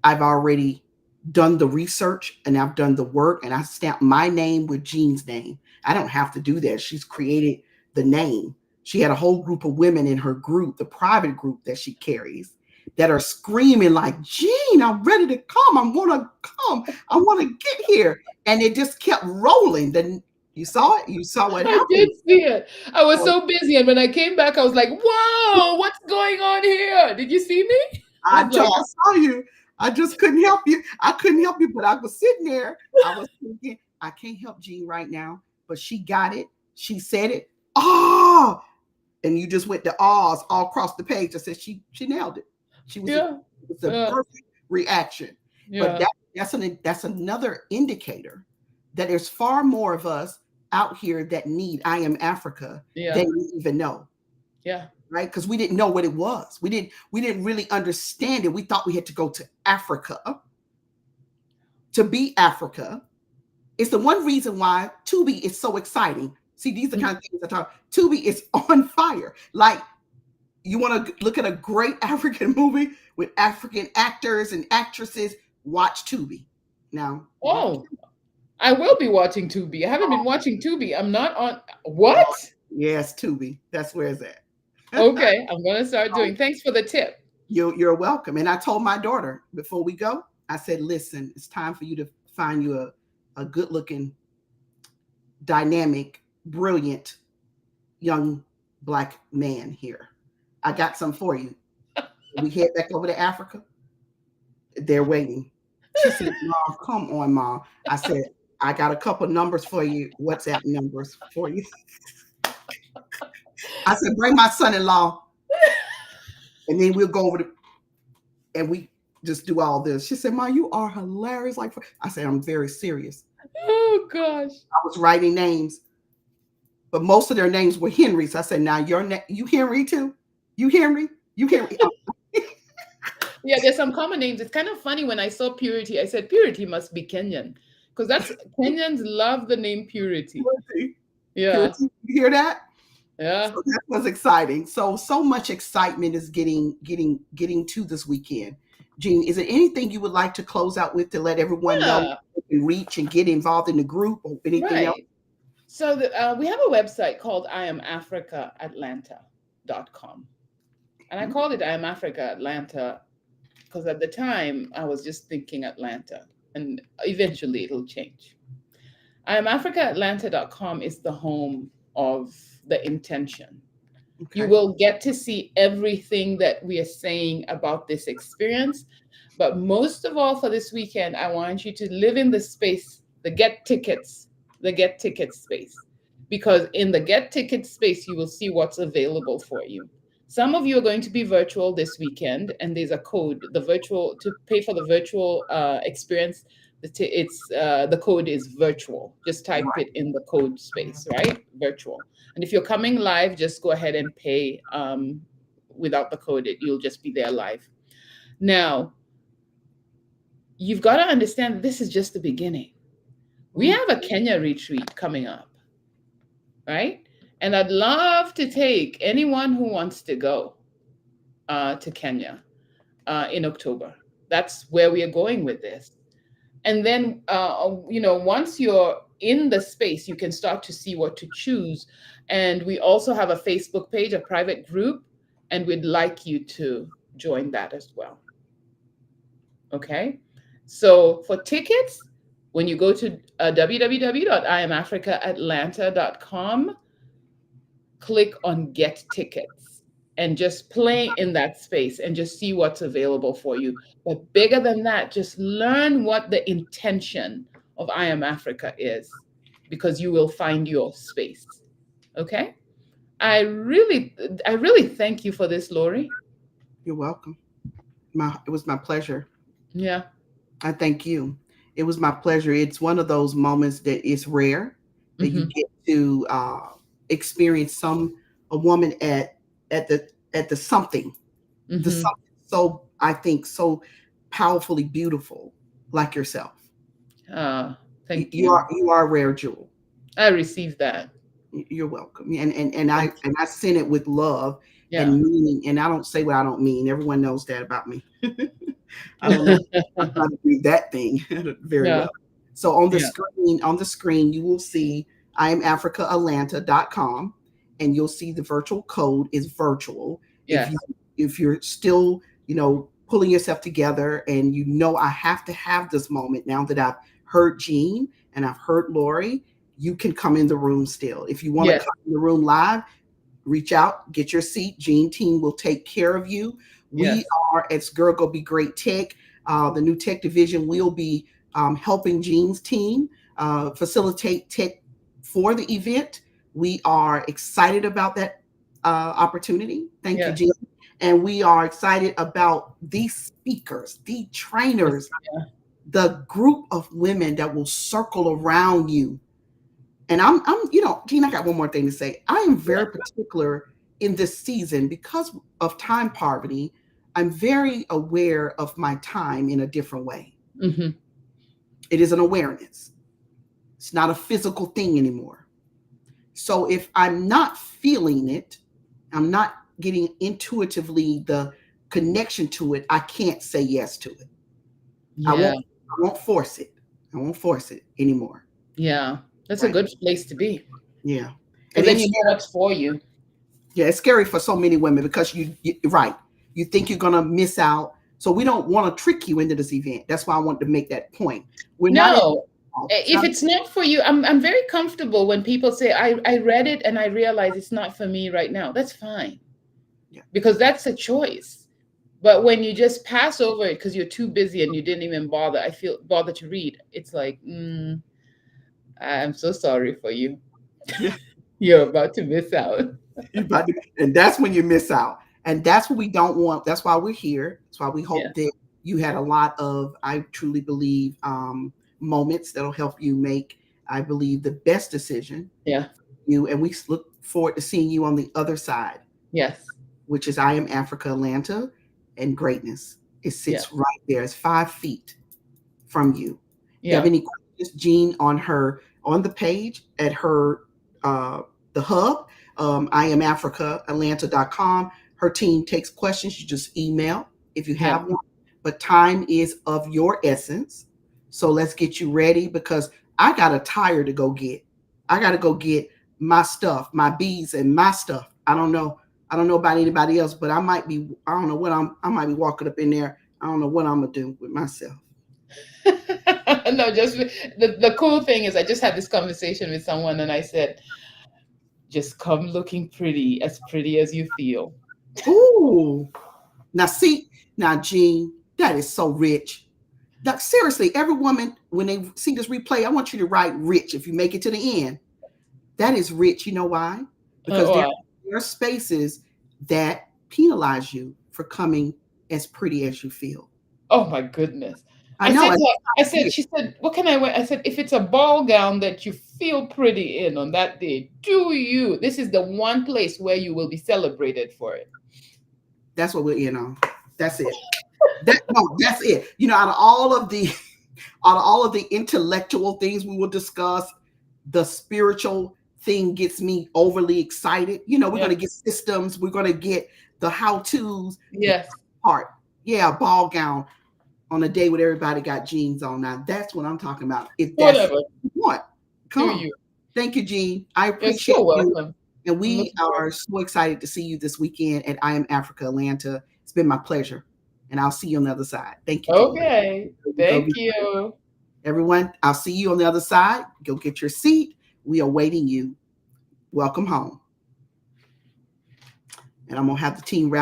I've already done the research and I've done the work, and I stamp my name with Jean's name. I don't have to do that. She's created the name. She had a whole group of women in her group, the private group that she carries, that are screaming like, Jean, I'm ready to come. I want to come. I want to get here. And it just kept rolling. Then you saw it. You saw what I did happened. see it. I was So so busy, and when I came back, I was like, "Whoa, what's going on here? Did you see me?" I was like, I saw you. I just couldn't help you. I couldn't help you, but I was sitting there. I was thinking, I can't help Jean right now, but she got it. She said it. Oh, and you just went to ahs all across the page. I said she nailed it. She was "Yeah, it was a yeah, perfect reaction. But yeah, that's another indicator that there's far more of us out here that need I Am Africa yeah, than we even know, yeah, right? Because we didn't know what it was. We didn't really understand it. We thought we had to go to Africa to be Africa. It's the one reason why Tubi is so exciting. See, these are the kind of things I talk. Tubi is on fire. Like, you want to look at a great African movie with African actors and actresses, watch Tubi. Now, Oh, I will be watching Tubi. I haven't been watching Tubi. I'm not on. oh, What? yes, Tubi. That's where it's at. Okay, I'm gonna start doing. Thanks for the tip. You're welcome. And I told my daughter before we go, I said, listen, it's time for you to find you a good looking, dynamic, brilliant young Black man here. I got some for you. We head back over to Africa. They're waiting. She said, Mom, come on, Mom. I said, I got a couple numbers for you, WhatsApp numbers for you. I said, bring my son-in-law, and then we'll go over to, and we just do all this. She said, Mom, you are hilarious. Like, I said, I'm very serious. Oh gosh. I was writing names, but most of their names were Henrys. I said, now you Henry too? You Henry? You Henry? Yeah, there's some common names. It's kind of funny when I saw Purity. I said Purity must be Kenyan because that's Kenyans love the name Purity. Purity. Yeah, Purity. You hear that? yeah. So that was exciting. So much excitement is getting to this weekend. Jean, is there anything you would like to close out with to let everyone know Yeah, they can reach and get involved in the group or anything else? right. So we have a website called iamafricaatlanta.com. And I called it I Am Africa Atlanta because at the time I was just thinking Atlanta and eventually it'll change. iamafricaatlanta.com is the home of the intention. You Okay. will get to see everything that we are saying about this experience. But most of all, for this weekend, I want you to live in the space, the get tickets space. Because in the get tickets space, you will see what's available for you. Some of you are going to be virtual this weekend, and there's a code. The virtual to pay for the virtual experience. The code is virtual. Just type Right. it in the code space, right? Virtual. And if you're coming live, just go ahead and pay without the code. You'll just be there live. Now, you've got to understand that this is just the beginning. We have a Kenya retreat coming up, right? And I'd love to take anyone who wants to go to Kenya in October. That's where we are going with this. And then, once you're in the space, you can start to see what to choose. And we also have a Facebook page, a private group, and we'd like you to join that as well. Okay. So for tickets, when you go to www.iamafricaatlanta.com, click on Get Tickets and just play in that space and just see what's available for you. But bigger than that, just learn what the intention of I Am Africa is because you will find your space. Okay? I really thank you for this, Lori. You're welcome. It was my pleasure. Yeah. I thank you. It was my pleasure. It's one of those moments that is rare that you Hmm. get to experience a woman at the something, the Hmm. something so I think so powerfully beautiful like yourself. Thank You you. are a rare jewel. I received that. You're welcome. And Thank I send it with love you. and meaning. And I don't say what I don't mean. Everyone knows that about me. I don't know how Yeah. to do that thing very Yeah. well. So Yeah. on the screen, you will see iamafricaatlanta.com, and you'll see the virtual code is virtual. Yes. If you're still, pulling yourself together and I have to have this moment now that I've heard Jean and I've heard Lori, you can come in the room still. If you want to Yes. come in the room live, reach out, get your seat. Jean team will take care of you. We Yes. are at Girl Go Be Great Tech. The new tech division will be helping Jean's team facilitate tech for the event. We are excited about that opportunity. Thank you, Yes. Jean. And we are excited about these speakers, the Yes. trainers, Yeah. the group of women that will circle around you. And Jean, I got one more thing to say. I am very particular in this season because of time poverty. I'm very aware of my time in a different way. Hmm. It is an awareness. It's not a physical thing anymore. So if I'm not feeling it, I'm not getting intuitively the connection to it, I can't say yes to it. I Yeah. won't I won't force it. I won't force it anymore. Yeah. That's a Right. good place to be. Yeah. Because And then you it's know what's for you. yeah, it's scary for so many women because you right. You think you're gonna miss out. So we don't want to trick you into this event. That's why I want to make that point. We're not at No. it's If not it's not for you, I'm very comfortable when people say, I read it and I realize it's not for me right now. That's fine. yeah. Because that's a choice. But when you just pass over it because you're too busy and you didn't even bother, I feel bother to read. It's like, I'm so sorry for you. Yeah. You're about to miss out. And that's when you miss out. And that's what we don't want. That's why we're here. That's why we Yeah. hope that you had a lot of, I truly believe, moments that'll help you make, I believe, the best decision Yeah. for you. And we look forward to seeing you on the other side, Yes. which is I Am Africa Atlanta and Greatness. It Yeah. sits right there. It's 5 feet from you. If you have Yeah. any questions, Jean on the page at her the hub, I am Africa Atlanta.com. Her team takes questions. You just email if you Yeah. have one. But time is of your essence. So let's get you ready because I got a tire to go get. I got to go get my stuff, my beads and my stuff. I don't know. I don't know about anybody else, but I don't know what I might be walking up in there. I don't know what I'm going to do with myself. No, just the cool thing is I just had this conversation with someone and I said, just come looking pretty as you feel. Ooh. Now see, now Jean, that is so rich. Now, seriously, every woman, when they see this replay, I want you to write rich if you make it to the end. That is rich. You know why? Because Wow. there are spaces that penalize you for coming as pretty as you feel. Oh my goodness. I know. And I said, she said, what can I wear? I said, if it's a ball gown that you feel pretty in on that day, do you? This is the one place where you will be celebrated for it. that's what we're in on. That's it. That's it. Out of all of the out of all of the intellectual things we will discuss, the spiritual thing gets me overly excited. We're Yeah. going to get systems, we're going to get the how to's, the Yes. part. Yeah, ball gown on a day when everybody got jeans on. Now, that's what I'm talking about. If that's Whatever. what you want, Do come. you? Thank you, Jean. I You're appreciate so you. welcome. And I'm we looking forward. are so excited to see you this weekend at I Am Africa Atlanta. It's been my pleasure. And I'll see you on the other side. Thank you, Jean. Okay. Go, Thank you. everyone. I'll see you on the other side. Go get your seat. We are waiting you. Welcome home. And I'm going to have the team wrap